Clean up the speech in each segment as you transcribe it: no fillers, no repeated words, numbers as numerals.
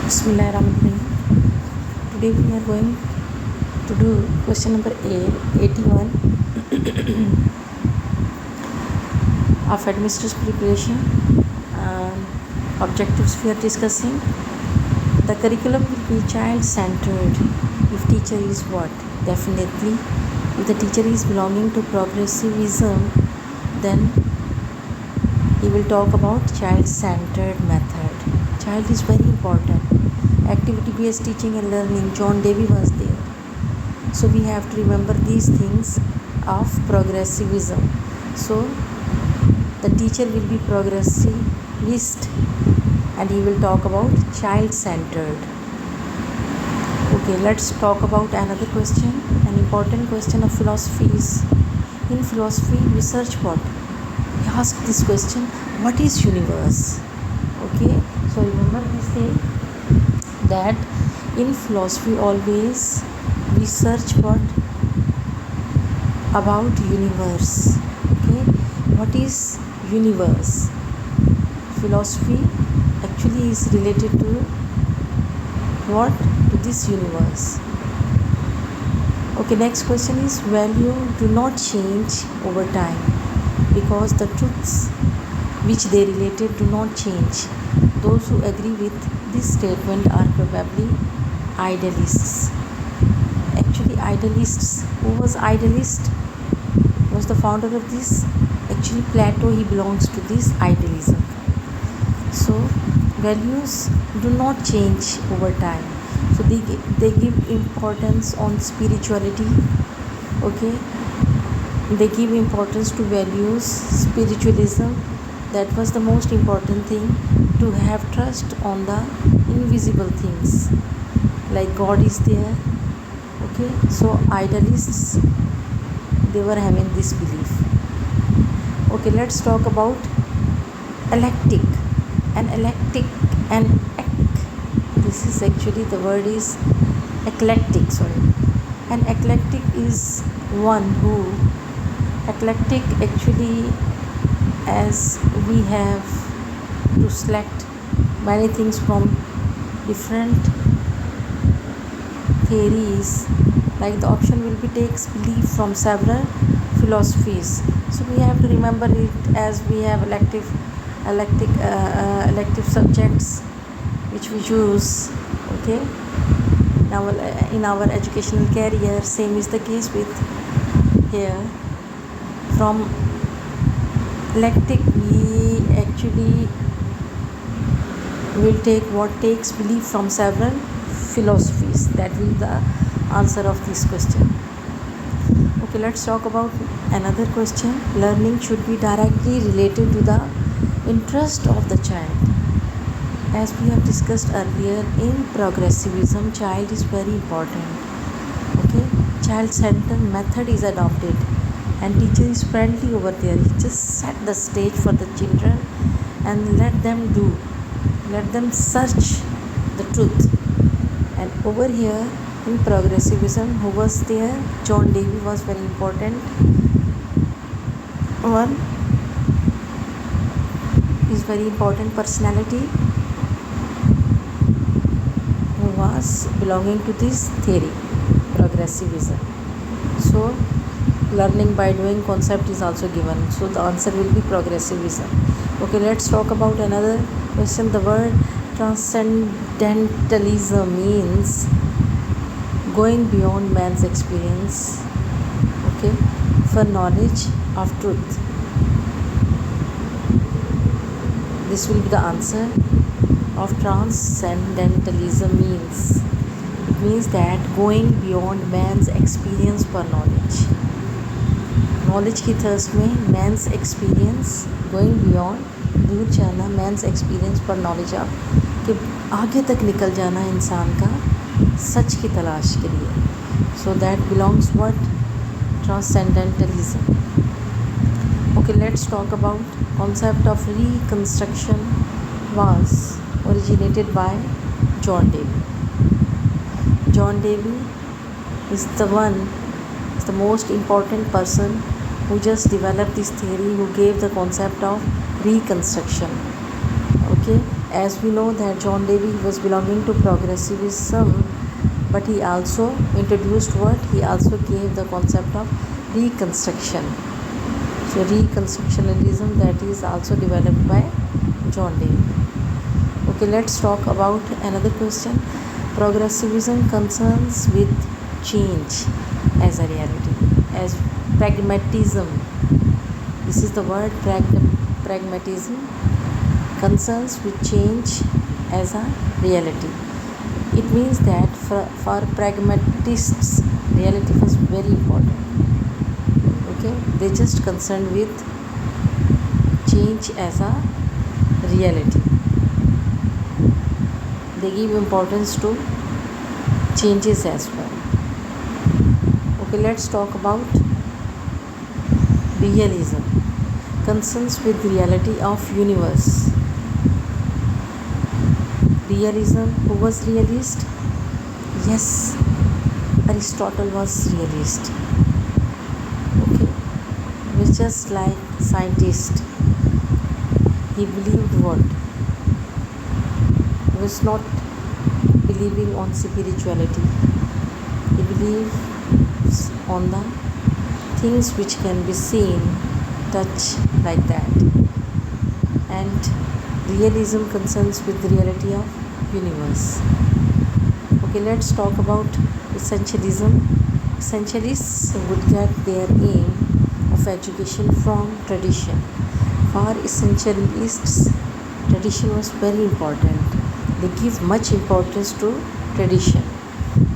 Bismillahirrahmanirrahim. Today we are going to do question number 81 of administrative preparation. Objectives we are discussing. The curriculum will be child-centered. If teacher is what? Definitely. If the teacher is belonging to progressivism, then he will talk about child-centered method. Child is very important. Activity-based teaching and learning. John Dewey was there. So we have to remember these things of progressivism. So the teacher will be progressivist and he will talk about child-centered. Okay, let's talk about another question. An important question of philosophy is, in philosophy, research what? We ask this question, what is universe? Okay, so remember this thing, that in philosophy always we search what about universe. Okay, what is universe? Philosophy actually is related to what? To this universe. Okay, next question is, value do not change over time because the truths which they related do not change. Those who agree with this statement are probably idealists. Actually, idealists. Who was idealist? Was the founder of this? Actually, Plato. He belongs to this idealism. So, values do not change over time. So they give importance on spirituality. Okay, they give importance to values, spiritualism. That was the most important thing, to have trust on the invisible things, like God is there. Okay, so idealists, they were having this belief. Okay, let's talk about eclectic. This is actually, the word is eclectic. An eclectic is one who, eclectic actually, as we have to select many things from different theories, like the option will be takes belief from several philosophies. So we have to remember it, as we have elective subjects which we choose. Okay, now in our educational career, same is the case with here. From eclectic we actually will take what takes belief from several philosophies. That will be the answer of this question. Okay, let's talk about another question. Learning should be directly related to the interest of the child. As we have discussed earlier, in progressivism, child is very important. Okay, child-centered method is adopted, and teacher is friendly over there. He just set the stage for the children and let them search the truth. And over here in progressivism, who was there? John Dewey was very important one. Is very important personality who was belonging to this theory, progressivism. So learning by doing concept is also given, so the answer will be progressivism. Okay, let's talk about another question. The word transcendentalism means going beyond man's experience, okay, for knowledge of truth. This will be the answer of transcendentalism. It means that going beyond man's experience for knowledge. Knowledge की thirst में men's experience, going beyond, दूर जाना, men's experience पर knowledge of, कि आगे तक निकल जाना इंसान का सच की तलाश के लिए. So that belongs what? Transcendentalism. Okay, let's talk about concept of reconstruction was originated by John Dewey. John Dewey is the most important person who just developed this theory, who gave the concept of reconstruction. Okay, as we know that John Dewey was belonging to progressivism, but he also introduced what? He also gave the concept of reconstruction. So reconstructionism, that is also developed by John Dewey. Okay, let's talk about another question. Progressivism concerns with change as a reality, as pragmatism. This is the word pragmatism, concerns with change as a reality. It means that for pragmatists, reality was very important. Okay, they just concerned with change as a reality. They give importance to changes as well. Okay, let's talk about realism, concerns with the reality of universe. Realism, who was realist? Yes, Aristotle was realist. Okay, he was just like scientist. He believed what? He was not believing on spirituality. He believes on the things which can be seen, touched, like that. And realism concerns with the reality of universe. Okay, let's talk about essentialism. Essentialists would get their aim of education from tradition. For essentialists, tradition was very important. They give much importance to tradition.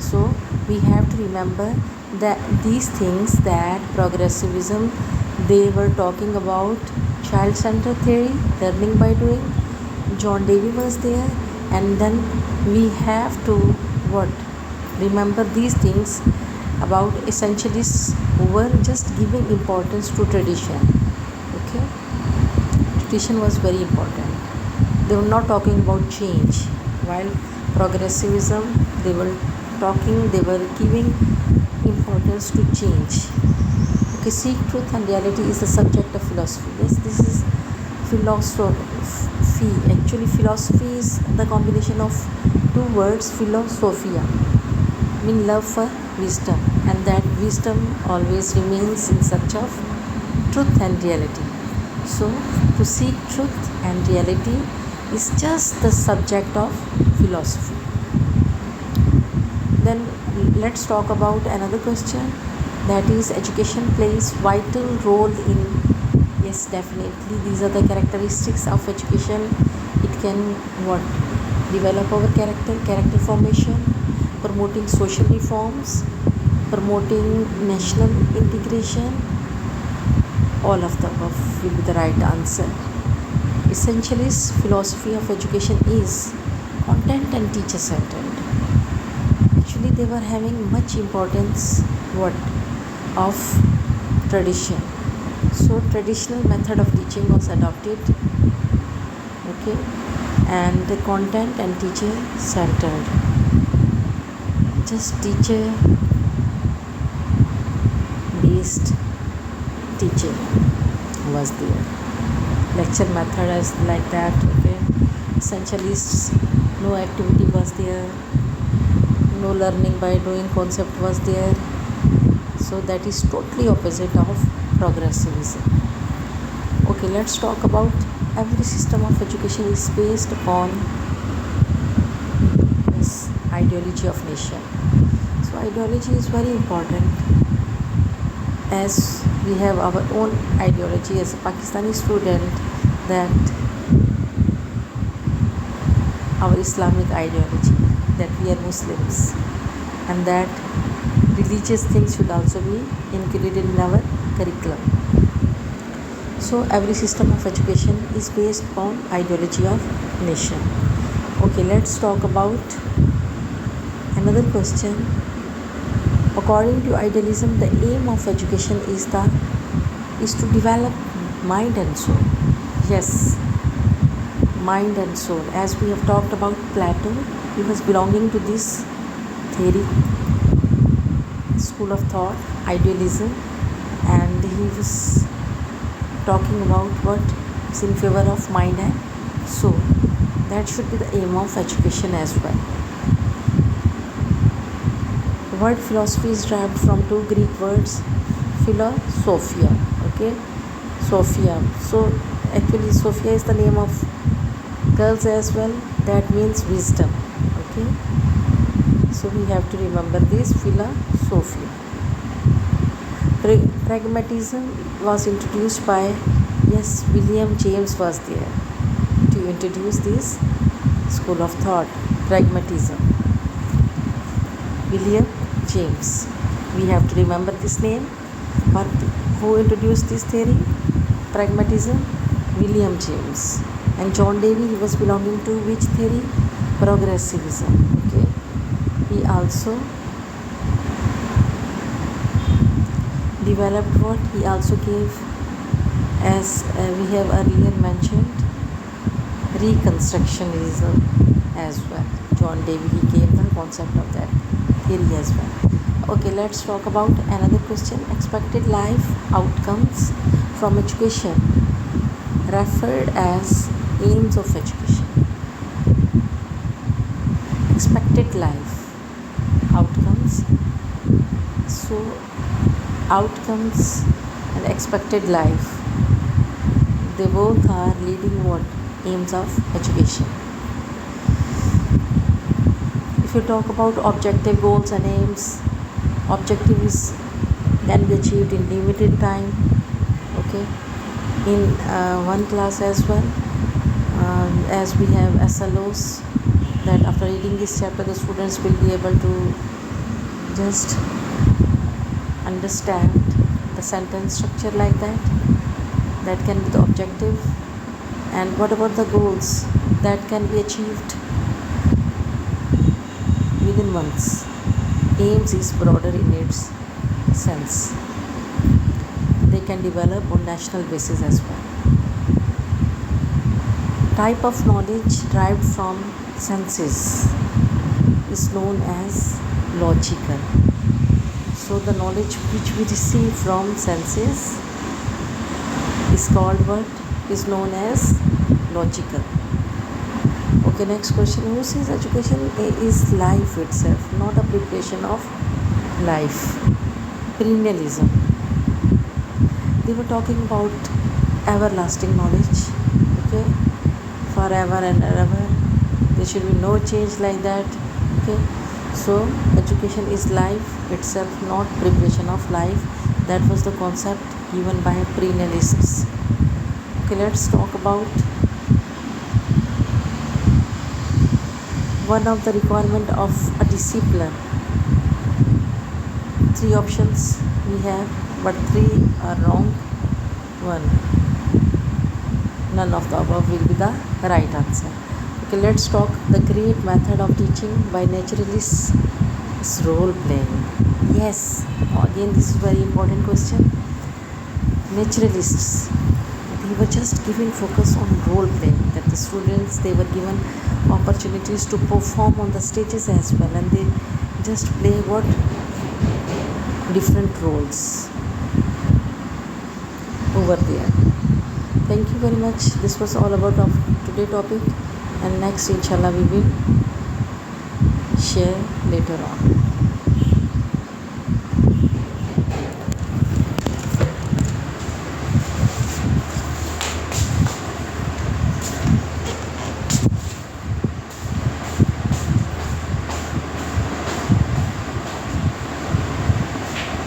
So we have to remember that these things, that progressivism, they were talking about child-centered theory, learning by doing. John Dewey was there, and then we have to what? Remember these things about essentialists who were just giving importance to tradition. Okay, tradition was very important. They were not talking about change, while progressivism, they were giving importance to change. Okay, seek truth and reality is the subject of philosophy. Yes, this is philosophy. Actually, philosophy is the combination of two words, philosophia, mean love for wisdom, and that wisdom always remains in search of truth and reality. So, to seek truth and reality is just the subject of philosophy. Then let's talk about another question, that is education plays vital role in. Yes, definitely these are the characteristics of education. It can what? Develop our character formation, promoting social reforms, promoting national integration. All of the above will be the right answer. Essentialist philosophy of education is content and teacher centered. Actually, they were having much importance what? Of tradition. So traditional method of teaching was adopted. Okay, and the content and teacher centered. Just teacher based teaching was there. Lecture method is like that. Okay, essentialists, no activity was there, no learning by doing concept was there. So that is totally opposite of progressivism. Okay, let's talk about every system of education is based upon this ideology of nation. So ideology is very important, as we have our own ideology as a Pakistani student, that our Islamic ideology, that we are Muslims, and that religious things should also be included in our curriculum. So every system of education is based on ideology of nation. Okay, let's talk about another question. According to idealism, the aim of education is to develop mind and soul. Yes, mind and soul. As we have talked about Plato, he was belonging to this theory, school of thought, idealism, and he was talking about what is in favor of mind and soul. That should be the aim of education as well. The word philosophy is derived from two Greek words, philosophia. Okay, Sophia. So actually, Sophia is the name of girls as well. That means wisdom. Okay, so we have to remember this philosophia. Pragmatism was introduced by, yes, William James was there to introduce this school of thought, pragmatism. William James. We have to remember this name. But who introduced this theory? Pragmatism? William James. And John Dewey, he was belonging to which theory? Progressivism. Okay. He also developed what? He also gave, as we have earlier mentioned, Reconstructionism as well. John Dewey, he gave the concept of that theory as well. Okay, let's talk about another question. Expected life outcomes from education, referred as aims of education. Expected life outcomes. So outcomes and expected life, they both are leading what? Aims of education. If you talk about objective goals and aims, objectives can be achieved in limited time. Okay, in one class as well, as we have SLOs, that after reading this chapter the students will be able to just understand the sentence structure like that. That can be the objective. And what about the goals that can be achieved within months? Aims is broader in its sense. They can develop on national basis as well. Type of knowledge derived from senses is known as logical. So the knowledge which we receive from senses is called what? Is known as logical. Okay, next question. Who says education is life itself, not a preparation of life? Perennialism. They were talking about everlasting knowledge. Okay, forever and ever. There should be no change like that. Okay, so education is life itself, not preparation of life. That was the concept given by perennialists. Okay, let's talk about one of the requirement of a discipline. 3 options we have, but 3 are wrong. 1. None of the above will be the right answer. Okay, let's talk the great method of teaching by naturalists is role playing. Yes, again this is very important question. Naturalists, they were just giving focus on role playing, that the students, they were given opportunities to perform on the stages as well, and they just play what? Different roles over there. Thank you very much. This was all about of today's topic, and next inshallah we will share later on.